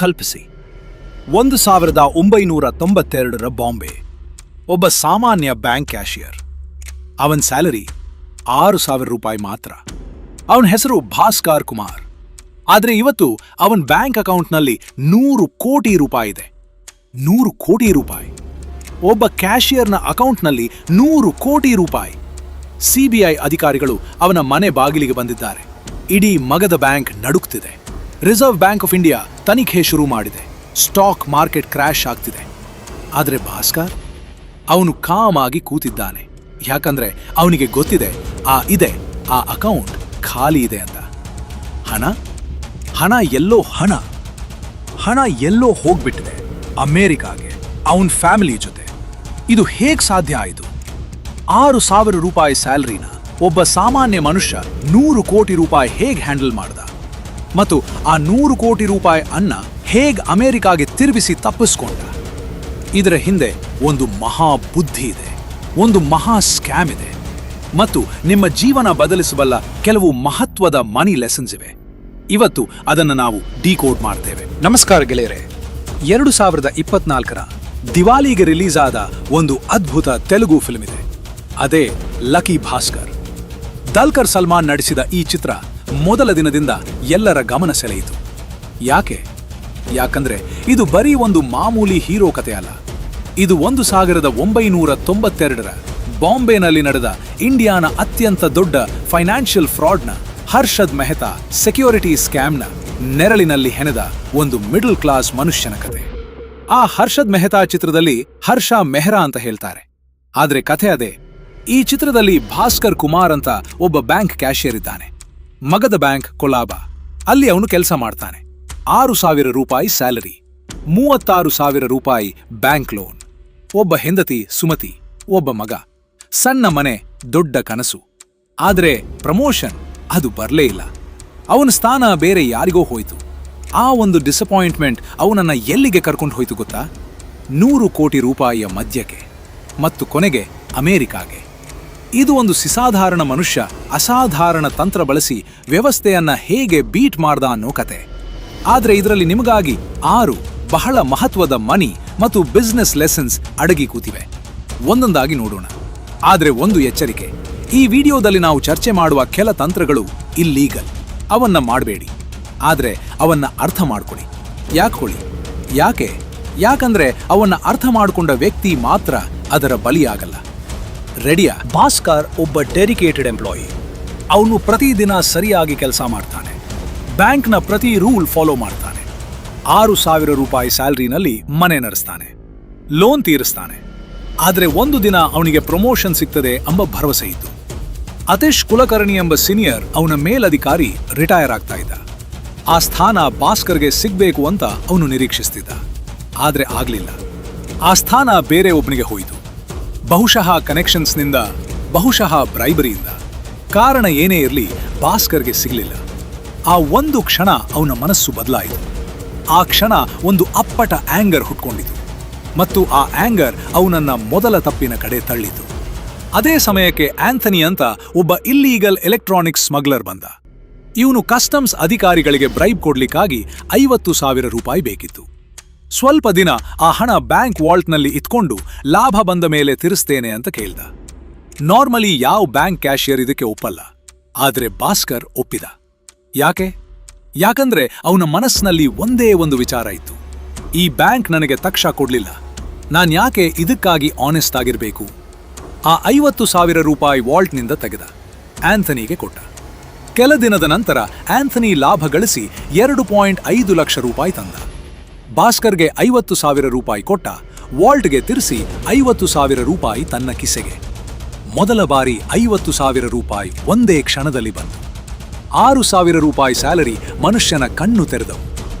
ಕಲ್ಪಿಸಿ 1992 ಬಾಂಬೆ. ಒಬ್ಬ ಸಾಮಾನ್ಯ ಬ್ಯಾಂಕ್ ಕ್ಯಾಶಿಯರ್. ಅವನ ಸ್ಯಾಲರಿ 6,000 ರೂಪಾಯಿ ಮಾತ್ರ. ಅವನ ಹೆಸರು ಭಾಸ್ಕರ್ ಕುಮಾರ್. ಆದರೆ ಇವತ್ತು ಅವನ ಬ್ಯಾಂಕ್ ಅಕೌಂಟ್ನಲ್ಲಿ 100 ಕೋಟಿ ರೂಪಾಯಿ ಇದೆ. 100 ಕೋಟಿ ರೂಪಾಯಿ. ಒಬ್ಬ ಕ್ಯಾಶಿಯರ್ನ ಅಕೌಂಟ್ನಲ್ಲಿ 100 ಕೋಟಿ ರೂಪಾಯಿ. ಸಿಬಿಐ ಅಧಿಕಾರಿಗಳು ಅವನ ಮನೆ ಬಾಗಿಲಿಗೆ ಬಂದಿದ್ದಾರೆ. ಇಡೀ ಮಗದ ಬ್ಯಾಂಕ್ ನಡುಕ್ತಿದೆ. ರಿಸರ್ವ್ ಬ್ಯಾಂಕ್ ಆಫ್ ಇಂಡಿಯಾ ತನಿಖೆ ಶುರು ಮಾಡಿದೆ. ಸ್ಟಾಕ್ ಮಾರ್ಕೆಟ್ ಕ್ರ್ಯಾಶ್ ಆಗ್ತಿದೆ. ಆದರೆ ಭಾಸ್ಕರ್ ಅವನು ಕಾಮ್ ಆಗಿ ಕೂತಿದ್ದಾನೆ. ಯಾಕಂದ್ರೆ ಅವನಿಗೆ ಗೊತ್ತಿದೆ ಆ ಅಕೌಂಟ್ ಖಾಲಿ ಇದೆ ಅಂತ. ಹಣ ಎಲ್ಲೋ ಹೋಗ್ಬಿಟ್ಟಿದೆ ಅಮೇರಿಕಾಗೆ, ಅವನ್ ಫ್ಯಾಮಿಲಿ ಜೊತೆ. ಇದು ಹೇಗ್ ಸಾಧ್ಯ ಆಯಿತು? 6,000 ರೂಪಾಯಿ ಸ್ಯಾಲರಿನ ಒಬ್ಬ ಸಾಮಾನ್ಯ ಮನುಷ್ಯ 100 ಕೋಟಿ ರೂಪಾಯಿ ಹೇಗ್ ಹ್ಯಾಂಡಲ್ ಮಾಡ್ದ? ಮತ್ತು ಆ 100 ಕೋಟಿ ರೂಪಾಯಿ ಅನ್ನ ಹೇಗ್ ಅಮೆರಿಕಾಗೆ ತಿರುಗಿಸಿ ತಪ್ಪಿಸ್ಕೊಂಡ? ಇದರ ಹಿಂದೆ ಒಂದು ಮಹಾ ಬುದ್ಧಿ ಇದೆ, ಒಂದು ಮಹಾ ಸ್ಕ್ಯಾಮ್ ಇದೆ, ಮತ್ತು ನಿಮ್ಮ ಜೀವನ ಬದಲಿಸಬಲ್ಲ ಕೆಲವು ಮಹತ್ವದ ಮನಿ ಲೆಸನ್ಸ್ ಇವೆ. ಇವತ್ತು ಅದನ್ನು ನಾವು ಡಿಕೋಡ್ ಮಾಡ್ತೇವೆ. ನಮಸ್ಕಾರ ಗೆಳೆಯರೆ. 2024ರ ದಿವಾಲಿಗೆ ರಿಲೀಸ್ ಆದ ಒಂದು ಅದ್ಭುತ ತೆಲುಗು ಫಿಲ್ಮ್ ಇದೆ. ಅದೇ ಲಕ್ಕಿ ಭಾಸ್ಕರ್. ದಲ್ಕರ್ ಸಲ್ಮಾನ್ ನಡೆಸಿದ ಈ ಚಿತ್ರ ಮೊದಲ ದಿನದಿಂದ ಎಲ್ಲರ ಗಮನ ಸೆಳೆಯಿತು. ಯಾಕಂದ್ರೆ ಇದು ಬರೀ ಒಂದು ಮಾಮೂಲಿ ಹೀರೋ ಕಥೆ ಅಲ್ಲ. ಇದು 1992ರ ಬಾಂಬೆನಲ್ಲಿ ನಡೆದ ಇಂಡಿಯಾನ ಅತ್ಯಂತ ದೊಡ್ಡ ಫೈನಾನ್ಷಿಯಲ್ ಫ್ರಾಡ್ನ ಹರ್ಷದ್ ಮೆಹ್ತಾ ಸೆಕ್ಯೂರಿಟಿ ಸ್ಕ್ಯಾಮ್ನ ನೆರಳಿನಲ್ಲಿ ಹೆಣೆದ ಒಂದು ಮಿಡಲ್ ಕ್ಲಾಸ್ ಮನುಷ್ಯನ ಕತೆ. ಆ ಹರ್ಷದ್ ಮೆಹ್ತಾ ಚಿತ್ರದಲ್ಲಿ ಹರ್ಷ ಮೆಹ್ರಾ ಅಂತ ಹೇಳ್ತಾರೆ. ಆದ್ರೆ ಕಥೆ ಅದೇ. ಈ ಚಿತ್ರದಲ್ಲಿ ಭಾಸ್ಕರ್ ಕುಮಾರ್ ಅಂತ ಒಬ್ಬ ಬ್ಯಾಂಕ್ ಕ್ಯಾಶಿಯರ್ ಇದ್ದಾನೆ. ಮಗದ ಬ್ಯಾಂಕ್ ಕೊಲಾಬಾ. ಅಲ್ಲಿ ಅವನು ಕೆಲಸ ಮಾಡ್ತಾನೆ. 6,000 ರೂಪಾಯಿ ಸ್ಯಾಲರಿ, 36,000 ರೂಪಾಯಿ ಬ್ಯಾಂಕ್ ಲೋನ್, ಒಬ್ಬ ಹೆಂಡತಿ ಸುಮತಿ, ಒಬ್ಬ ಮಗ, ಸಣ್ಣ ಮನೆ, ದೊಡ್ಡ ಕನಸು. ಆದ್ರೆ ಪ್ರಮೋಷನ್ ಅದು ಬರ್ಲೇ ಇಲ್ಲ. ಅವನ ಸ್ಥಾನ ಬೇರೆ ಯಾರಿಗೋ ಹೋಯ್ತು. ಆ ಒಂದು ಡಿಸಪಾಯಿಂಟ್ಮೆಂಟ್ ಅವನನ್ನ ಎಲ್ಲಿಗೆ ಕರ್ಕೊಂಡು ಹೋಯ್ತು ಗೊತ್ತಾ? 100 ಕೋಟಿ ರೂಪಾಯಿಯ ಮಧ್ಯಕ್ಕೆ, ಮತ್ತು ಕೊನೆಗೆ ಅಮೆರಿಕಾಗೆ. ಇದು ಒಂದು ಸಾಧಾರಣ ಮನುಷ್ಯ ಅಸಾಧಾರಣ ತಂತ್ರ ಬಳಸಿ ವ್ಯವಸ್ಥೆಯನ್ನ ಹೇಗೆ ಬೀಟ್ ಮಾಡ್ದ ಅನ್ನೋ ಕತೆ. ಆದ್ರೆ ಇದರಲ್ಲಿ ನಿಮಗಾಗಿ 6 ಬಹಳ ಮಹತ್ವದ ಮನಿ ಮತ್ತು ಬಿಸ್ನೆಸ್ ಲೆಸನ್ಸ್ ಅಡಗಿ ಕೂತಿವೆ. ಒಂದೊಂದಾಗಿ ನೋಡೋಣ. ಆದ್ರೆ ಒಂದು ಎಚ್ಚರಿಕೆ, ಈ ವಿಡಿಯೋದಲ್ಲಿ ನಾವು ಚರ್ಚೆ ಮಾಡುವ ಕೆಲ ತಂತ್ರಗಳು ಇಲ್ಲೀಗಲ್. ಅವನ್ನ ಮಾಡಬೇಡಿ. ಆದ್ರೆ ಅವನ್ನ ಅರ್ಥ ಮಾಡ್ಕೊಳ್ಳಿ. ಯಾಕಂದ್ರೆ ಅವನ್ನ ಅರ್ಥ ಮಾಡಿಕೊಂಡ ವ್ಯಕ್ತಿ ಮಾತ್ರ ಅದರ ಬಲಿಯಾಗಲ್ಲ. ರೆಡಿಯಾ? ಭಾಸ್ಕರ್ ಒಬ್ಬ ಡೆಡಿಕೇಟೆಡ್ ಎಂಪ್ಲಾಯಿ. ಅವನು ಪ್ರತಿದಿನ ಸರಿಯಾಗಿ ಕೆಲಸ ಮಾಡ್ತಾನೆ. ಬ್ಯಾಂಕ್ನ ಪ್ರತಿ ರೂಲ್ ಫಾಲೋ ಮಾಡ್ತಾನೆ. 6,000 ರೂಪಾಯಿ ಸ್ಯಾಲರಿನಲ್ಲಿ ಮನೆ ನಡೆಸ್ತಾನೆ, ಲೋನ್ ತೀರಿಸ್ತಾನೆ. ಆದ್ರೆ ಒಂದು ದಿನ ಅವನಿಗೆ ಪ್ರಮೋಷನ್ ಸಿಗ್ತದೆ ಎಂಬ ಭರವಸೆ ಇತ್ತು. ಅತೀಶ್ ಕುಲಕರ್ಣಿ ಎಂಬ ಸೀನಿಯರ್ ಅವನ ಮೇಲಧಿಕಾರಿ ರಿಟೈರ್ ಆಗ್ತಾ ಇದ್ದ. ಆ ಸ್ಥಾನ ಭಾಸ್ಕರ್ಗೆ ಸಿಗ್ಬೇಕು ಅಂತ ಅವನು ನಿರೀಕ್ಷಿಸ್ತಿದ್ದ. ಆದ್ರೆ ಆಗ್ಲಿಲ್ಲ. ಆ ಸ್ಥಾನ ಬೇರೆ ಒಬ್ಬನಿಗೆ ಹೋಯಿತು. ಬಹುಶಃ ಕನೆಕ್ಷನ್ಸ್ನಿಂದ, ಬಹುಶಃ ಬ್ರೈಬರಿಯಿಂದ. ಕಾರಣ ಏನೇ ಇರಲಿ, ಭಾಸ್ಕರ್ಗೆ ಸಿಗಲಿಲ್ಲ. ಆ ಒಂದು ಕ್ಷಣ ಅವನ ಮನಸ್ಸು ಬದಲಾಯಿತು. ಆ ಕ್ಷಣ ಒಂದು ಅಪ್ಪಟ ಆಂಗರ್ ಹುಟ್ಕೊಂಡಿತು, ಮತ್ತು ಆ ಆಂಗರ್ ಅವನನ್ನ ಮೊದಲ ತಪ್ಪಿನ ಕಡೆ ತಳ್ಳಿತು. ಅದೇ ಸಮಯಕ್ಕೆ ಆಂಥನಿ ಅಂತ ಒಬ್ಬ ಇಲ್ಲೀಗಲ್ ಎಲೆಕ್ಟ್ರಾನಿಕ್ಸ್ ಸ್ಮಗ್ಲರ್ ಬಂದ. ಇವನು ಕಸ್ಟಮ್ಸ್ ಅಧಿಕಾರಿಗಳಿಗೆ ಬ್ರೈಬ್ ಕೊಡ್ಲಿಕ್ಕಾಗಿ 50,000 ರೂಪಾಯಿ ಬೇಕಿತ್ತು. ಸ್ವಲ್ಪ ದಿನ ಆ ಹಣ ಬ್ಯಾಂಕ್ ವಾಲ್ಟ್ನಲ್ಲಿ ಇಟ್ಕೊಂಡು ಲಾಭ ಬಂದ ಮೇಲೆ ತಿರ್ಸ್ತೇನೆ ಅಂತ ಕೇಳ್ದ. ನಾರ್ಮಲಿ ಯಾವ ಬ್ಯಾಂಕ್ ಕ್ಯಾಶಿಯರ್ ಇದಕ್ಕೆ ಒಪ್ಪಲ್ಲ. ಆದ್ರೆ ಭಾಸ್ಕರ್ ಒಪ್ಪಿದ. ಯಾಕಂದ್ರೆ ಅವನ ಮನಸ್ಸಿನಲ್ಲಿ ಒಂದೇ ಒಂದು ವಿಚಾರ ಇತ್ತು. ಈ ಬ್ಯಾಂಕ್ ನನಗೆ ತಕ್ಷ ಕೊಡ್ಲಿಲ್ಲ, ನಾನ್ ಯಾಕೆ ಇದಕ್ಕಾಗಿ ಆನೆಸ್ಟ್ ಆಗಿರ್ಬೇಕು? ಆ 50,000 ರೂಪಾಯಿ ವಾಲ್ಟ್ನಿಂದ ತೆಗೆದ, ಆಂಥನಿಗೆ ಕೊಟ್ಟ. ಕೆಲ ದಿನದ ನಂತರ ಆಂಥನಿ ಲಾಭ ಗಳಿಸಿ 2.5 ಲಕ್ಷ ರೂಪಾಯಿ ತಂದ. ಭಾಸ್ಕರ್ಗೆ 50,000 ರೂಪಾಯಿ ಕೊಟ್ಟ. ವಾಲ್ಟ್ಗೆ ತಿರ್ಸಿ 50,000 ರೂಪಾಯಿ ತನ್ನ ಕಿಸೆಗೆ. ಮೊದಲ ಬಾರಿ 50,000 ರೂಪಾಯಿ ಒಂದೇ ಕ್ಷಣದಲ್ಲಿ ಬಂತು. 6,000 ರೂಪಾಯಿ ಸ್ಯಾಲರಿ ಮನುಷ್ಯನ ಕಣ್ಣು ತೆರೆದವು.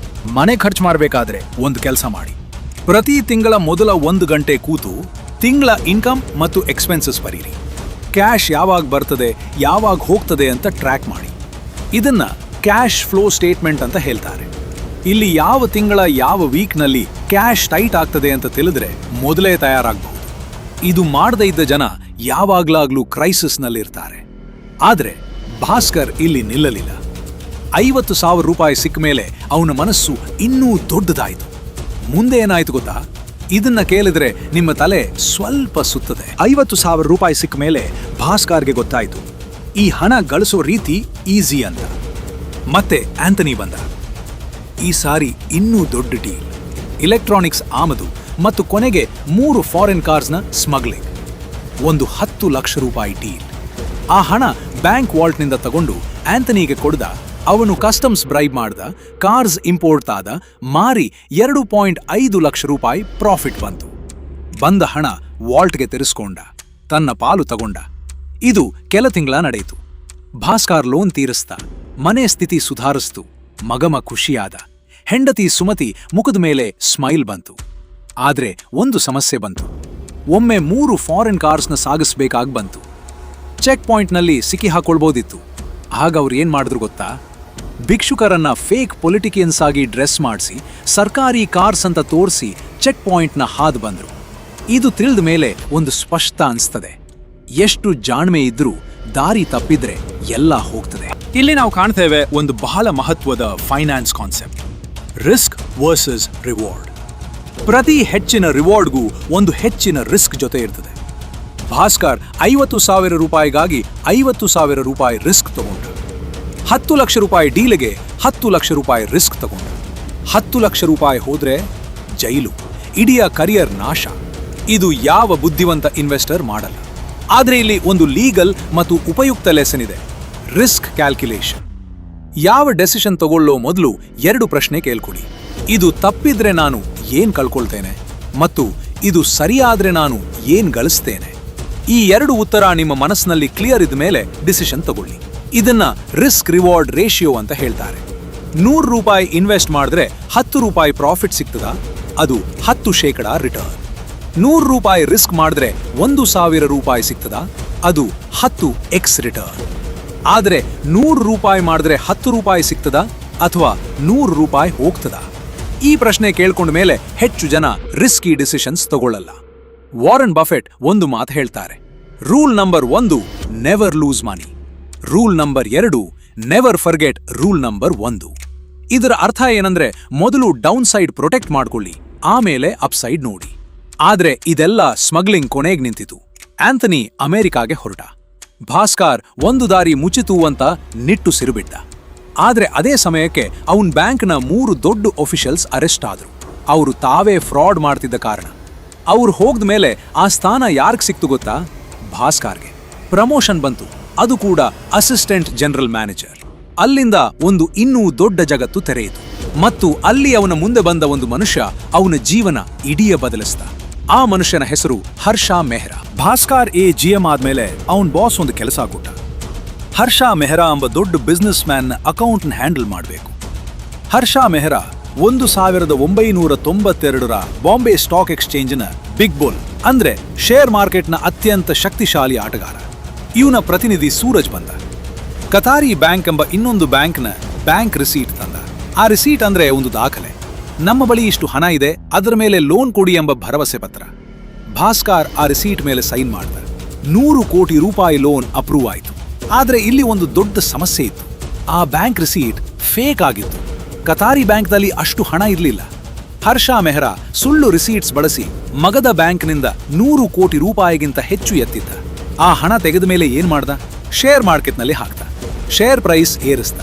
ಮನೆ ಖರ್ಚು ಮಾಡಬೇಕಾದ್ರೆ ಒಂದು ಕೆಲಸ ಮಾಡಿ. ಪ್ರತಿ ತಿಂಗಳ ಮೊದಲ 1 ಗಂಟೆ ಕೂತು ತಿಂಗಳ ಇನ್ಕಮ್ ಮತ್ತು ಎಕ್ಸ್ಪೆನ್ಸಸ್ ಬರೀರಿ. ಕ್ಯಾಶ್ ಯಾವಾಗ ಬರ್ತದೆ, ಯಾವಾಗ ಹೋಗ್ತದೆ ಅಂತ ಟ್ರ್ಯಾಕ್ ಮಾಡಿ. ಇದನ್ನ ಕ್ಯಾಶ್ ಫ್ಲೋ ಸ್ಟೇಟ್ಮೆಂಟ್ ಅಂತ ಹೇಳ್ತಾರೆ. ಇಲ್ಲಿ ಯಾವ ತಿಂಗಳ ಯಾವ ವೀಕ್ನಲ್ಲಿ ಕ್ಯಾಶ್ ಟೈಟ್ ಆಗ್ತದೆ ಅಂತ ತಿಳಿದ್ರೆ ಮೊದಲೇ ತಯಾರಾಗಬಹುದು. ಇದು ಮಾಡದೇ ಇದ್ದ ಜನ ಯಾವಾಗ್ಲಾಗ್ಲೂ ಕ್ರೈಸಿಸ್ನಲ್ಲಿರ್ತಾರೆ. ಆದ್ರೆ ಭಾಸ್ಕರ್ ಇಲ್ಲಿ ನಿಲ್ಲಲಿಲ್ಲ. 50,000 ಸಿಕ್ಕ ಮೇಲೆ ಅವನ ಮನಸ್ಸು ಇನ್ನೂ ದೊಡ್ಡದಾಯಿತು. ಮುಂದೆ ಏನಾಯ್ತು ಗೊತ್ತಾ? ಇದನ್ನ ಕೇಳಿದ್ರೆ ನಿಮ್ಮ ತಲೆ ಸ್ವಲ್ಪ ಸುತ್ತದೆ. 50,000 ಸಿಕ್ಕ ಮೇಲೆ ಭಾಸ್ಕರ್ಗೆ ಗೊತ್ತಾಯ್ತು ಈ ಹಣ ಗಳಿಸೋ ರೀತಿ ಈಸಿ ಅಂತ. ಮತ್ತೆ ಆಂಥನಿ ಬಂದ. ಈ ಸಾರಿ ಇನ್ನೂ ದೊಡ್ಡ ಡೀಲ್, ಇಲೆಕ್ಟ್ರಾನಿಕ್ಸ್ ಆಮದು ಮತ್ತು ಕೊನೆಗೆ 3 ಫಾರಿನ್ ಕಾರ್ಸ್ನ ಸ್ಮಗ್ಲಿಂಗ್. ಒಂದು 10 ಲಕ್ಷ ರೂಪಾಯಿ ಡೀಲ್. ಆ ಹಣ ಬ್ಯಾಂಕ್ ವಾಲ್ಟ್ನಿಂದ ತಗೊಂಡು ಆಂಥನಿಗೆ ಕೊಡ್ದ. ಅವನು ಕಸ್ಟಮ್ಸ್ ಬ್ರೈಬ್ ಮಾಡ್ದ, ಕಾರ್ಸ್ ಇಂಪೋರ್ಟ್ ಆದ, ಮಾರಿ 2.5 ಲಕ್ಷ ರೂಪಾಯಿ ಪ್ರಾಫಿಟ್ ಬಂತು. ಬಂದ ಹಣ ವಾಲ್ಟ್ಗೆ ತೆರೆಸ್ಕೊಂಡ, ತನ್ನ ಪಾಲು ತಗೊಂಡ. ಇದು ಕೆಲ ತಿಂಗಳ ನಡೆಯಿತು. ಭಾಸ್ಕರ್ ಲೋನ್ ತೀರಿಸ್ತ, ಮನೆ ಸ್ಥಿತಿ ಸುಧಾರಿಸ್ತು, ಮಗಮ ಖುಷಿಯಾದ. ಹೆಂಡತಿ ಸುಮತಿ ಮುಖದ ಮೇಲೆ ಸ್ಮೈಲ್ ಬಂತು. ಆದ್ರೆ ಒಂದು ಸಮಸ್ಯೆ ಬಂತು. ಒಮ್ಮೆ 3 ಫಾರಿನ್ ಕಾರ್ಸ್ನ ಸಾಗಿಸ್ಬೇಕಾಗಿ ಬಂತು. ಚೆಕ್ ಪಾಯಿಂಟ್ನಲ್ಲಿ ಸಿಕ್ಕಿ ಹಾಕೊಳ್ಬೋದಿತ್ತು. ಆಗ ಅವ್ರು ಏನ್ ಮಾಡಿದ್ರು ಗೊತ್ತಾ? ಭಿಕ್ಷುಕರನ್ನ ಫೇಕ್ ಪೊಲಿಟಿಕಿಯನ್ಸ್ ಆಗಿ ಡ್ರೆಸ್ ಮಾಡಿಸಿ ಸರ್ಕಾರಿ ಕಾರ್ಸ್ ಅಂತ ತೋರಿಸಿ ಚೆಕ್ ಪಾಯಿಂಟ್ನ ಹಾದು ಬಂದ್ರು. ಇದು ತಿಳಿದ ಮೇಲೆ ಒಂದು ಸ್ಪಷ್ಟ ಅನ್ಸ್ತದೆ, ಎಷ್ಟು ಜಾಣ್ಮೆ ಇದ್ರೂ ದಾರಿ ತಪ್ಪಿದ್ರೆ ಎಲ್ಲ ಹೋಗ್ತದೆ. ಇಲ್ಲಿ ನಾವು ಕಾಣ್ತೇವೆ ಒಂದು ಬಹಳ ಮಹತ್ವದ finance concept, risk versus reward. ಪ್ರತಿ ಹೆಚ್ಚಿನ ರಿವಾರ್ಡ್ಗೂ ಒಂದು ಹೆಚ್ಚಿನ ರಿಸ್ಕ್ ಜೊತೆ ಇರ್ತದೆ. ಭಾಸ್ಕರ್ 50,000 ರೂಪಾಯಿಗಾಗಿ 50,000 ರೂಪಾಯಿ ರಿಸ್ಕ್ ತಗೊಂಡ. 10 ಲಕ್ಷ ರೂಪಾಯಿ ಡೀಲಿಗೆ 10 ಲಕ್ಷ ರೂಪಾಯಿ ರಿಸ್ಕ್ ತಗೊಂಡ. 10 ಲಕ್ಷ ರೂಪಾಯಿ ಹೋದ್ರೆ ಜೈಲು, ಇಡೀ ಕರಿಯರ್ ನಾಶ. ಇದು ಯಾವ ಬುದ್ಧಿವಂತ ಇನ್ವೆಸ್ಟರ್ ಮಾಡಲ್ಲ. ಆದ್ರೆ ಇಲ್ಲಿ ಒಂದು ಲೀಗಲ್ ಮತ್ತು ಉಪಯುಕ್ತ ಲೆಸನ್ ಇದೆ, ರಿಸ್ಕ್ ಕ್ಯಾಲ್ಕುಲೇಷನ್. ಯಾವ ಡೆಸಿಷನ್ ತಗೊಳ್ಳೋ ಮೊದಲು 2 ಪ್ರಶ್ನೆ ಕೇಳ್ಕೊಳ್ಳಿ. ಇದು ತಪ್ಪಿದ್ರೆ ನಾನು ಏನ್ ಕಳ್ಕೊಳ್ತೇನೆ ಮತ್ತು ಇದು ಸರಿಯಾದ್ರೆ ನಾನು ಏನ್ ಗಳಿಸ್ತೇನೆ. ಈ 2 ಉತ್ತರ ನಿಮ್ಮ ಮನಸ್ಸಿನಲ್ಲಿ ಕ್ಲಿಯರ್ ಇದ್ದ ಮೇಲೆ ಡಿಸಿಷನ್ ತಗೊಳ್ಳಿ. ಇದನ್ನ ರಿಸ್ಕ್ ರಿವಾರ್ಡ್ ರೇಷಿಯೋ ಅಂತ ಹೇಳ್ತಾರೆ. 100 ರೂಪಾಯಿ ಇನ್ವೆಸ್ಟ್ ಮಾಡಿದ್ರೆ 10 ರೂಪಾಯಿ ಪ್ರಾಫಿಟ್ ಸಿಗ್ತದ, ಅದು 10% ರಿಟರ್ನ್. 100 ರೂಪಾಯಿ ರಿಸ್ಕ್ ಮಾಡಿದ್ರೆ 1,000 ರೂಪಾಯಿ ಸಿಗ್ತದ, ಅದು 10x ರಿಟರ್ನ್. ಆದ್ರೆ 100 ರೂಪಾಯಿ ಮಾಡಿದ್ರೆ 10 ರೂಪಾಯಿ ಸಿಗ್ತದ ಅಥವಾ 100 ರೂಪಾಯಿ ಹೋಗ್ತದ? ಈ ಪ್ರಶ್ನೆ ಕೇಳ್ಕೊಂಡ ಮೇಲೆ ಹೆಚ್ಚು ಜನ ರಿಸ್ಕಿ ಡಿಸಿಷನ್ಸ್ ತಗೊಳ್ಳಲ್ಲ. ವಾರನ್ ಬಫೆಟ್ ಒಂದು ಮಾತು ಹೇಳ್ತಾರೆ, rule number 1 never lose money. Rule number 2 never forget rule number 1. ಇದರ ಅರ್ಥ ಏನಂದ್ರೆ ಮೊದಲು ಡೌನ್ ಸೈಡ್ ಪ್ರೊಟೆಕ್ಟ್ ಮಾಡ್ಕೊಳ್ಳಿ, ಆಮೇಲೆ ಅಪ್ ಸೈಡ್ ನೋಡಿ. ಆದ್ರೆ ಇದೆಲ್ಲ ಸ್ಮಗ್ಲಿಂಗ್ ಕೊನೆಗೆ ನಿಂತಿತು. ಆಂಥನಿ ಅಮೆರಿಕಾಗೆ ಹೊರಟ. ಭಾಸ್ಕರ್ ಒಂದು ದಾರಿ ಮುಚ್ಚಿತು ಅಂತ ನಿಟ್ಟುಸಿರು ಬಿಟ್ಟ. ಆದ್ರೆ ಅದೇ ಸಮಯಕ್ಕೆ ಅವನ್ ಬ್ಯಾಂಕ್ನ 3 ದೊಡ್ಡ ಅಫಿಷಿಯಲ್ಸ್ ಅರೆಸ್ಟ್ ಆದ್ರು. ಅವರು ತಾವೇ ಫ್ರಾಡ್ ಮಾಡ್ತಿದ್ದ ಕಾರಣ. ಅವ್ರು ಹೋಗ್ದ ಮೇಲೆ ಆ ಸ್ಥಾನ ಯಾರ್ಗ್ ಸಿಕ್ತು ಗೊತ್ತಾ? ಭಾಸ್ಕರ್ಗೆ ಪ್ರಮೋಷನ್ ಬಂತು, ಅದು ಕೂಡ ಅಸಿಸ್ಟೆಂಟ್ ಜನರಲ್ ಮ್ಯಾನೇಜರ್. ಅಲ್ಲಿಂದ ಒಂದು ಇನ್ನೂ ದೊಡ್ಡ ಜಗತ್ತು ತೆರೆಯಿತು ಮತ್ತು ಅಲ್ಲಿ ಅವನ ಮುಂದೆ ಬಂದ ಒಂದು ಮನುಷ್ಯ ಅವನ ಜೀವನ ಇಡೀ ಬದಲಿಸ್ದ. ಆ ಮನುಷ್ಯನ ಹೆಸರು ಹರ್ಷ ಮೆಹ್ರಾ. ಭಾಸ್ಕರ್ GM ಆದ್ಮೇಲೆ ಅವನ್ ಬಾಸ್ ಒಂದು ಕೆಲಸ ಕೊಟ್ಟ. ಹರ್ಷ ಮೆಹ್ರಾ ಎಂಬ ದೊಡ್ಡ ಬಿಸ್ನೆಸ್ ಮ್ಯಾನ್ ಅಕೌಂಟ್ನ ಹ್ಯಾಂಡಲ್ ಮಾಡಬೇಕು. ಹರ್ಷ ಮೆಹ್ರಾ 1992 ಬಾಂಬೆ ಸ್ಟಾಕ್ ಎಕ್ಸ್ಚೇಂಜ್ನ ಬಿಗ್ ಬುಲ್ ಅಂದ್ರೆ ಶೇರ್ ಮಾರ್ಕೆಟ್ನ ಅತ್ಯಂತ ಶಕ್ತಿಶಾಲಿ ಆಟಗಾರ. ಇವನ ಪ್ರತಿನಿಧಿ ಸೂರಜ್ ಬಂದ. ಕತಾರಿ ಬ್ಯಾಂಕ್ ಎಂಬ ಇನ್ನೊಂದು ಬ್ಯಾಂಕ್ನ ಬ್ಯಾಂಕ್ ರಿಸೀಟ್ ತಂದ. ಆ ರಿಸೀಟ್ ಅಂದ್ರೆ ಒಂದು ದಾಖಲೆ, ನಮ್ಮ ಬಳಿ ಇಷ್ಟು ಹಣ ಇದೆ, ಅದರ ಮೇಲೆ ಲೋನ್ ಕೊಡಿ ಎಂಬ ಭರವಸೆ ಪತ್ರ. ಭಾಸ್ಕರ್ ಆ ರಿಸೀಟ್ ಮೇಲೆ ಸೈನ್ ಮಾಡ್ದ. 100 ಕೋಟಿ ರೂಪಾಯಿ ಲೋನ್ ಅಪ್ರೂವ್ ಆಯಿತು. ಆದ್ರೆ ಇಲ್ಲಿ ಒಂದು ದೊಡ್ಡ ಸಮಸ್ಯೆ ಇತ್ತು, ಆ ಬ್ಯಾಂಕ್ ರಿಸೀಟ್ ಫೇಕ್ ಆಗಿತ್ತು. ಕತಾರಿ ಬ್ಯಾಂಕ್ನಲ್ಲಿ ಅಷ್ಟು ಹಣ ಇರಲಿಲ್ಲ. ಹರ್ಷ ಮೆಹ್ರಾ ಸುಳ್ಳು ರಿಸೀಟ್ಸ್ ಬಳಸಿ ಮಗದ ಬ್ಯಾಂಕ್ನಿಂದ 100 ಕೋಟಿ ರೂಪಾಯಿಗಿಂತ ಹೆಚ್ಚು ಎತ್ತಿದ್ದ. ಆ ಹಣ ತೆಗೆದ ಮೇಲೆ ಏನ್ ಮಾಡ್ದ? ಶೇರ್ ಮಾರ್ಕೆಟ್ನಲ್ಲಿ ಹಾಕ್ದ. ಶೇರ್ ಪ್ರೈಸ್ ಏರಿಸ್ದ,